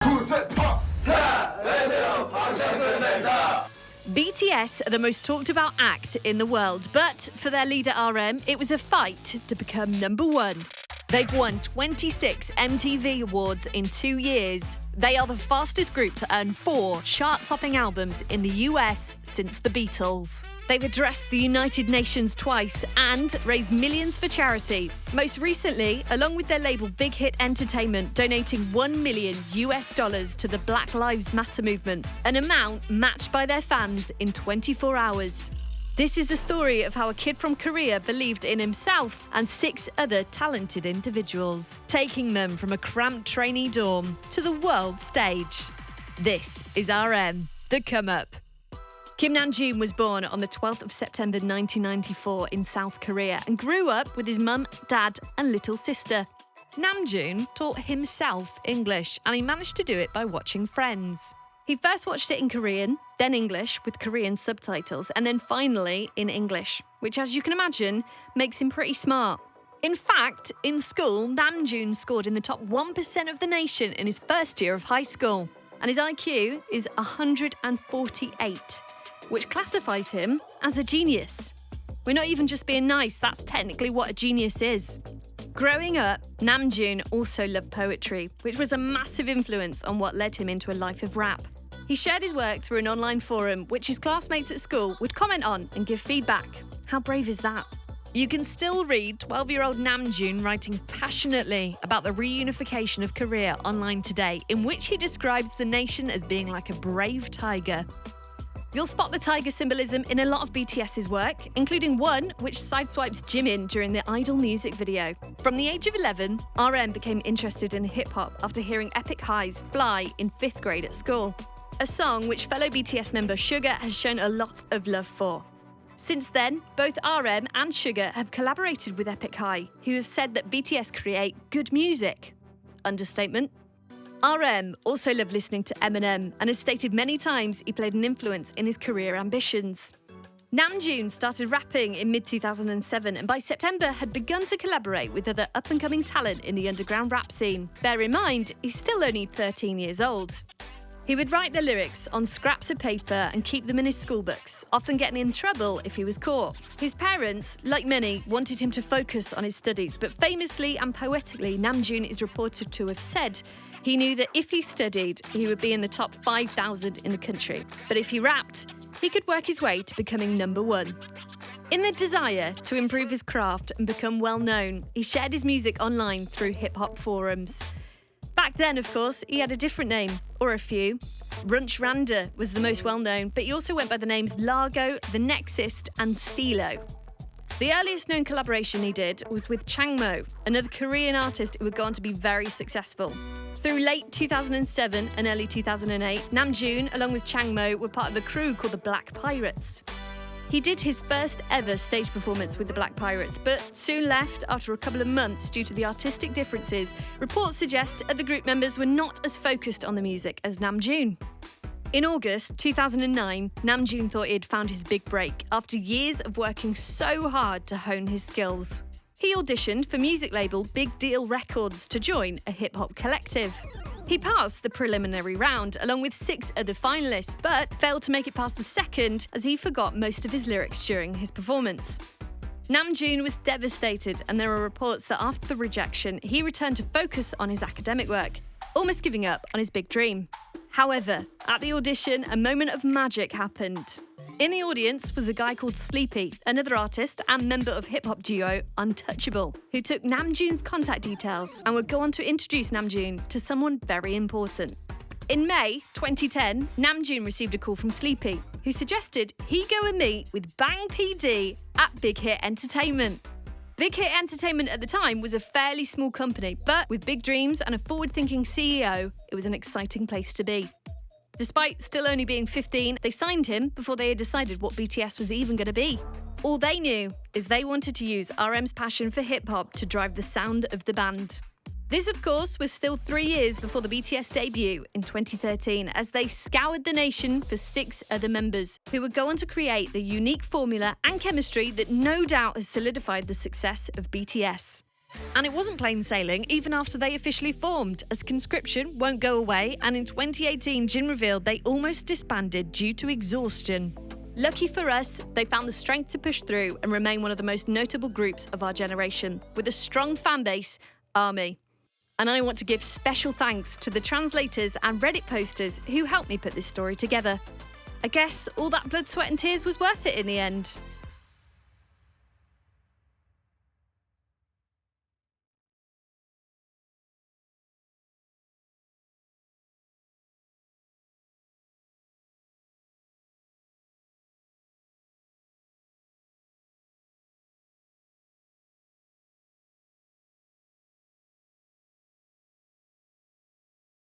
BTS are the most talked about act in the world, but for their leader RM, it was a fight to become number one. They've won 26 MTV awards in 2 years. They are the fastest group to earn 4 chart-topping albums in the US since the Beatles. They've addressed the United Nations twice and raised millions for charity. Most recently, along with their label Big Hit Entertainment, donating $1 million to the Black Lives Matter movement, an amount matched by their fans in 24 hours. This is the story of how a kid from Korea believed in himself and 6 other talented individuals, taking them from a cramped trainee dorm to the world stage. This is RM, The Come Up. Kim Nam-joon was born on the 12th of September 1994 in South Korea and grew up with his mum, dad and little sister. Nam-joon taught himself English and he managed to do it by watching Friends. He first watched it in Korean, then English with Korean subtitles, and then finally in English, which, as you can imagine, makes him pretty smart. In fact, in school, Nam-joon scored in the top 1% of the nation in his first year of high school, and his IQ is 148, which classifies him as a genius. We're not even just being nice, that's technically what a genius is. Growing up, Nam-joon also loved poetry, which was a massive influence on what led him into a life of rap. He shared his work through an online forum, which his classmates at school would comment on and give feedback. How brave is that? You can still read 12-year-old Nam-joon writing passionately about the reunification of Korea online today, in which he describes the nation as being like a brave tiger. You'll spot the tiger symbolism in a lot of BTS's work, including one which sideswipes Jimin during the Idol music video. From the age of 11, RM became interested in hip-hop after hearing Epic High's Fly in 5th grade at school, a song which fellow BTS member Suga has shown a lot of love for. Since then, both RM and Suga have collaborated with Epic High, who have said that BTS create good music. Understatement. RM also loved listening to Eminem and has stated many times he played an influence in his career ambitions. Nam-joon started rapping in mid-2007 and by September had begun to collaborate with other up-and-coming talent in the underground rap scene. Bear in mind, he's still only 13 years old. He would write the lyrics on scraps of paper and keep them in his school books, often getting in trouble if he was caught. His parents, like many, wanted him to focus on his studies, but famously and poetically, Nam-joon is reported to have said he knew that if he studied, he would be in the top 5,000 in the country. But if he rapped, he could work his way to becoming number one. In the desire to improve his craft and become well known, he shared his music online through hip-hop forums. Back then, of course, he had a different name, or a few. Runch Randa was the most well-known, but he also went by the names Largo, The Nexist and Stilo. The earliest known collaboration he did was with Changmo, another Korean artist who would go on to be very successful. Through late 2007 and early 2008, Nam-joon, along with Changmo, were part of a crew called the Black Pirates. He did his first ever stage performance with the Black Pirates, but soon left after a couple of months due to the artistic differences. Reports suggest other group members were not as focused on the music as Nam-joon. In August 2009, Nam-joon thought he had found his big break after years of working so hard to hone his skills. He auditioned for music label Big Deal Records to join a hip-hop collective. He passed the preliminary round along with 6 other finalists, but failed to make it past the second as he forgot most of his lyrics during his performance. Nam-joon was devastated, and there are reports that after the rejection, he returned to focus on his academic work, almost giving up on his big dream. However, at the audition, a moment of magic happened. In the audience was a guy called Sleepy, another artist and member of hip-hop duo Untouchable, who took Nam-joon's contact details and would go on to introduce Nam-joon to someone very important. In May 2010, Nam-joon received a call from Sleepy, who suggested he go and meet with Bang PD at Big Hit Entertainment. Big Hit Entertainment at the time was a fairly small company, but with big dreams and a forward-thinking CEO, it was an exciting place to be. Despite still only being 15, they signed him before they had decided what BTS was even going to be. All they knew is they wanted to use RM's passion for hip-hop to drive the sound of the band. This, of course, was still 3 years before the BTS debut in 2013, as they scoured the nation for 6 other members, who would go on to create the unique formula and chemistry that no doubt has solidified the success of BTS. And it wasn't plain sailing even after they officially formed, as conscription won't go away, and in 2018 Jin revealed they almost disbanded due to exhaustion. Lucky for us, they found the strength to push through and remain one of the most notable groups of our generation, with a strong fan base, ARMY. And I want to give special thanks to the translators and Reddit posters who helped me put this story together. I guess all that blood, sweat and tears was worth it in the end.